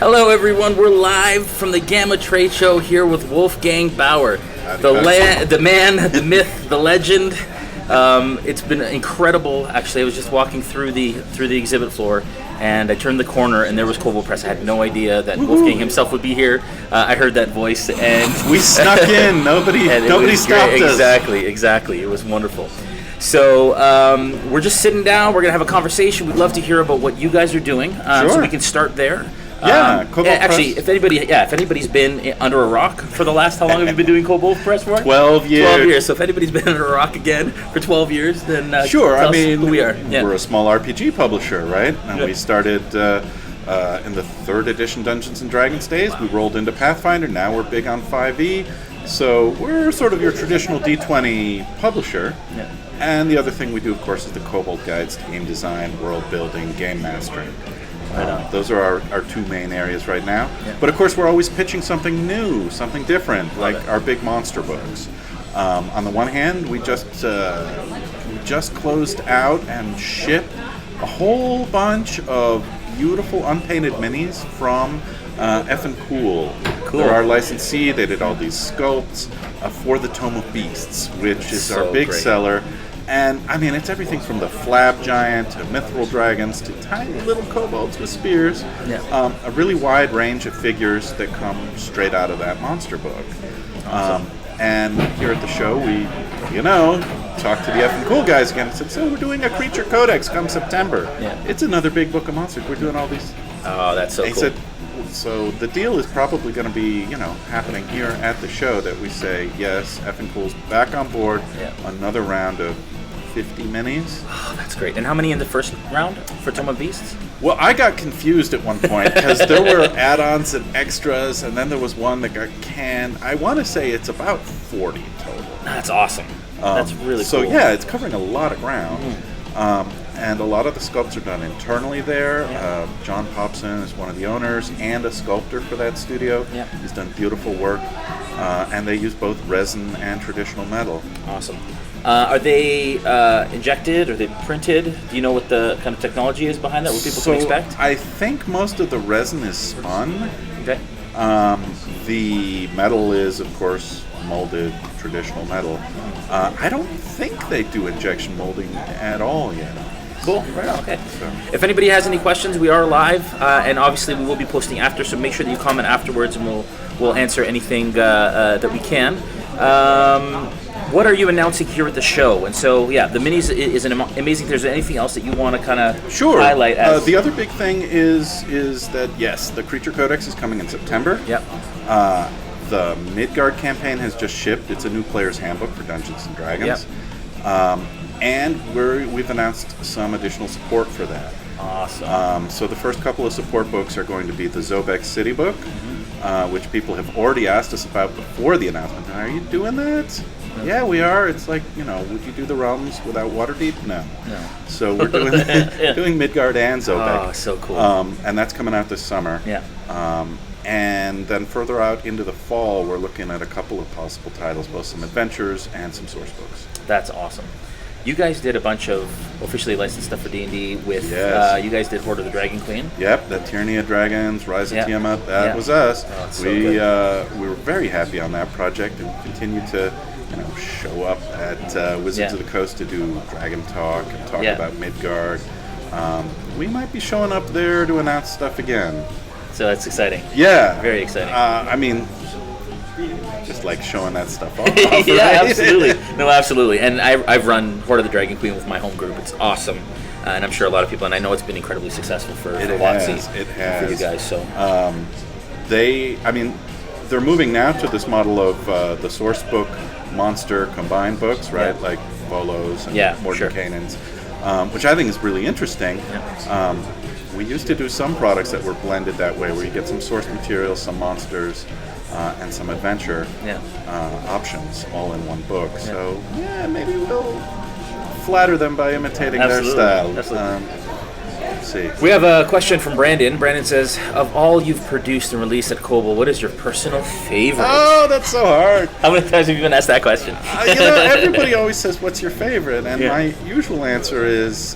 Hello, everyone. We're live from the Gamma Trade Show here with Wolfgang Baur, the man, the myth, the legend. It's been incredible. Actually, I was just walking through the exhibit floor, and I turned the corner, and there was Kobold Press. I had no idea that Wolfgang himself would be here. I heard that voice, and we snuck in. Nobody stopped us. Exactly. It was wonderful. So we're just sitting down. We're gonna have a conversation. We'd love to hear about what you guys are doing, so we can start there. Actually, if anybody's been under a rock for the last, how long have you been doing Kobold Press for? 12 years. 12 years. So if anybody's been under a rock again for 12 years, then sure. Tell us who we are. Yeah. We're a small RPG publisher, right? And we started in the 3rd edition Dungeons and Dragons days. We rolled into Pathfinder. Now we're big on 5e. So we're sort of your traditional D20 publisher. Yeah. And the other thing we do, of course, is the Kobold Guides to game design, world building, game mastering. Those are our two main areas right now. Yeah. But of course, we're always pitching something new, something different, like our big monster books. On the one hand, we just closed out and shipped a whole bunch of beautiful unpainted minis from Effin' Cool. They're our licensee. They did all these sculpts for the Tome of Beasts, which is our big seller. And, I mean, it's everything from the Flab Giant to Mithril Dragons to tiny little kobolds with spears. Yeah. A really wide range of figures that come straight out of that monster book. Awesome. And here at the show, we, talked to the Effin' Cool guys again and said, so we're doing a Creature Codex come September. Yeah. It's another big book of monsters. We're doing all these. Oh, that's so cool. They said, so the deal is probably going to be, happening here at the show that we say, yes, Effin' Cool's back on board. Yeah. Another round of 50 minis. Oh, that's great. And how many in the first round for Tome of Beasts? Well, I got confused at one point because there were add-ons and extras, and then there was one that got canned. I want to say it's about 40 total. That's awesome. That's really cool. So yeah, it's covering a lot of ground. And a lot of the sculpts are done internally there. Yeah. John Popson is one of the owners and a sculptor for that studio. Yeah. He's done beautiful work. And they use both resin and traditional metal. Awesome. Are they injected? Are they printed? Do you know what the kind of technology is behind that? What people can expect? I think most of the resin is spun. Okay. The metal is, of course, molded traditional metal. I don't think they do injection molding at all yet. Cool. Right on. Okay. So. If anybody has any questions, we are live, and obviously we will be posting after. So make sure that you comment afterwards, and we'll answer anything that we can. What are you announcing here at the show? And so, yeah, the minis is an amazing. There's anything else that you want to kind of highlight? As the other big thing is that yes, the Creature Codex is coming in September. Yep. The Midgard campaign has just shipped. It's a new player's handbook for Dungeons and Dragons. Yep. And we've announced some additional support for that. Awesome. So the first couple of support books are going to be the Zobek City book, which people have already asked us about before the announcement. Are you doing that? Yeah, we are. It's like, would you do the realms without Waterdeep? No. So we're doing Midgard and Zobek. Oh, so cool. And that's coming out this summer. Yeah. And then further out into the fall, we're looking at a couple of possible titles, both some adventures and some source books. That's awesome. You guys did a bunch of officially licensed stuff for D&D with, you guys did Horde of the Dragon Queen. Yep, that Tyranny of Dragons, Rise of Tiamat, that was us. Oh, we were very happy on that project and continue to show up at Wizards of the Coast to do Dragon Talk and talk about Midgard. We might be showing up there to announce stuff again. So that's exciting. Yeah. Very exciting. I mean, just like showing that stuff off. Yeah, absolutely. No, absolutely. And I've run Horde of the Dragon Queen with my home group. It's awesome. And I'm sure a lot of people, and I know it's been incredibly successful for WotC. It has. For you guys, so. They're moving now to this model of the source book monster combined books, right? Yeah. Like Bolos and Mordenkainen's, which I think is really interesting. Yeah. We used to do some products that were blended that way, where you get some source material, some monsters, and some adventure options all in one book. Yeah. So, maybe we'll flatter them by imitating their style. Absolutely. Let's see. We have a question from Brandon. Brandon says, of all you've produced and released at Kobold, what is your personal favorite? Oh, that's so hard. How many times have you been asked that question? Everybody always says, what's your favorite? And my usual answer is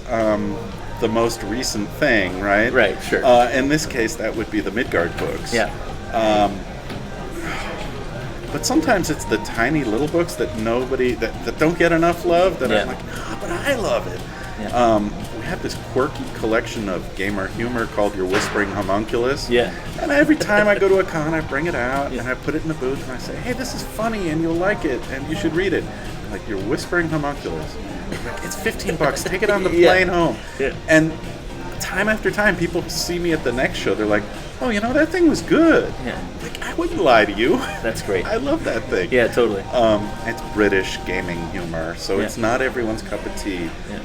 the most recent thing, right? Right, sure. In this case, that would be the Midgard books. Yeah. But sometimes it's the tiny little books that that don't get enough love that I'm like, but I love it. Yeah. We have this quirky collection of gamer humor called Your Whispering Homunculus. Yeah. And every time I go to a con, I bring it out and I put it in the booth and I say, hey, this is funny and you'll like it and you should read it. Like, Your Whispering Homunculus. Like, it's $15. Take it on the plane home. Yeah. And time after time, people see me at the next show. They're like, oh, that thing was good. Yeah. Like, I wouldn't lie to you. That's great. I love that thing. Yeah, totally. It's British gaming humor, so it's not everyone's cup of tea. Yeah.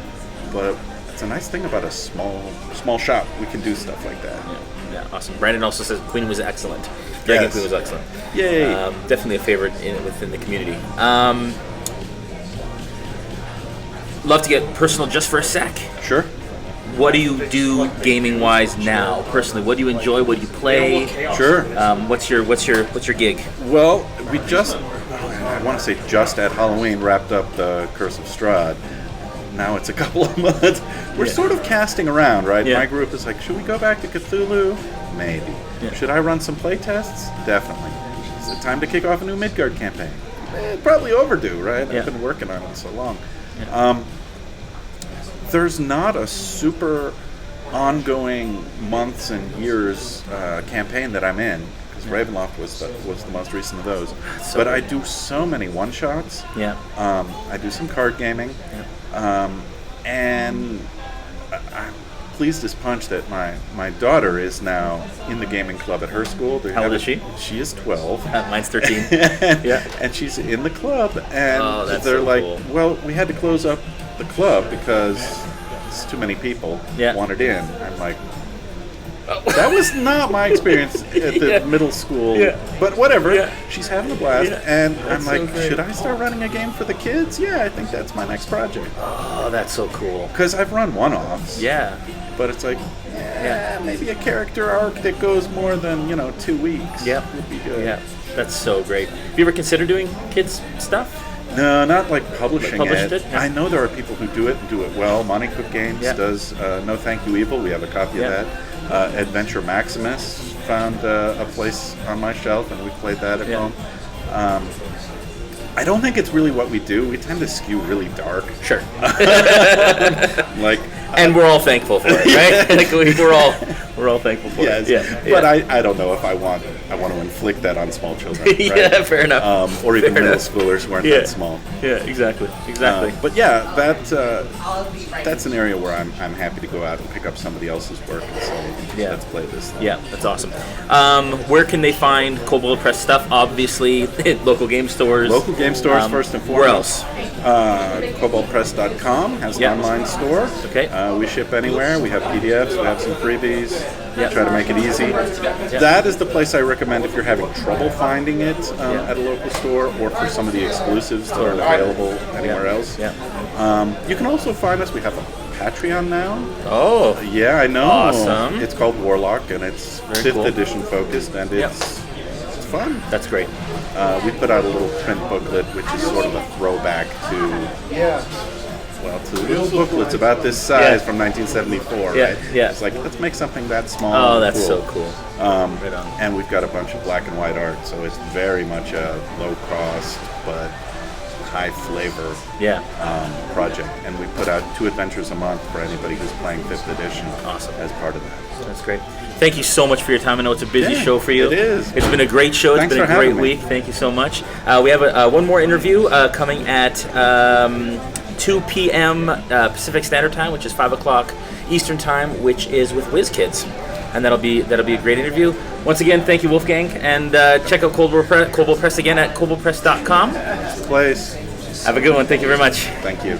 But it's a nice thing about a small shop. We can do stuff like that. Yeah, awesome. Brandon also says Queen was excellent. Dragon Queen was excellent. Yay. Definitely a favorite within the community. Love to get personal just for a sec. Sure. What do you do gaming-wise now, personally? What do you enjoy? What do you play? Sure. What's your gig? Well, we I want to say just at Halloween, wrapped up the Curse of Strahd. Now it's a couple of months. We're sort of casting around, right? Yeah. My group is like, should we go back to Cthulhu? Maybe. Yeah. Should I run some play tests? Definitely. Is it time to kick off a new Midgard campaign? Probably overdue, right? Yeah. I've been working on it so long. Yeah. There's not a super ongoing months and years campaign that I'm in, because Ravenloft was the most recent of those. But I do so many one-shots. Yeah. I do some card gaming. Yeah. And I'm pleased as punch that my daughter is now in the gaming club at her school. How old is she? She is 12. Mine's 13. And she's in the club. And that's they're so like, cool. well, we had to close up the club because it's too many people wanted in. I'm like, that was not my experience at the middle school. Yeah. But whatever. Yeah. She's having a blast. Yeah. And I'm like, should I start running a game for the kids? Yeah, I think that's my next project. Oh, that's so cool. Because I've run one-offs. Yeah. But it's like, maybe a character arc that goes more than, 2 weeks. Yeah. Would be good. Yeah. That's so great. Have you ever considered doing kids stuff? No, not like publishing it. Yeah. I know there are people who do it and do it well. Money Cook Games does No Thank You Evil. We have a copy of that. Adventure Maximus found a place on my shelf, and we played that at home. I don't think it's really what we do. We tend to skew really dark. Sure. And we're all thankful for it, right? Like we're all thankful for it. Yeah. But I don't know if I want to inflict that on small children. Right? Yeah, fair enough. Or even middle schoolers who aren't that small. Yeah, exactly. But that's an area where I'm happy to go out and pick up somebody else's work and say, let's play this thing. Yeah, that's awesome. Where can they find Kobold Press stuff? Obviously, local game stores. Local game stores first and foremost. Where else? KoboldPress.com has an online store. Okay. We ship anywhere. We have PDFs. We have some freebies. Try to make it easy. That is the place I recommend if you're having trouble finding it at a local store, or for some of the exclusives that aren't available anywhere else. You can also find us. We have a Patreon now. Oh. Yeah, I know. Awesome. It's called Warlock, and it's Very 5th edition focused, and it's fun. That's great. We put out a little print booklet, which is sort of a throwback to little booklets about this size from 1974, right? Yeah. It's like, let's make something that small. Oh, that's so cool. Right on. And we've got a bunch of black and white art, so it's very much a low cost but high flavor project. And we put out 2 adventures a month for anybody who's playing 5th edition. Awesome. As part of that. That's great. Thank you so much for your time. I know it's a busy show for you. It is. It's been a great show. Thanks It's been a great week. Thank you so much. We have one more interview coming at 2 p.m. Pacific Standard Time, which is 5 o'clock Eastern Time, which is with WizKids. And that'll be a great interview. Once again, thank you, Wolfgang. And check out Kobold Press again at koboldpress.com. It's the place. Have a good one. Thank you very much. Thank you.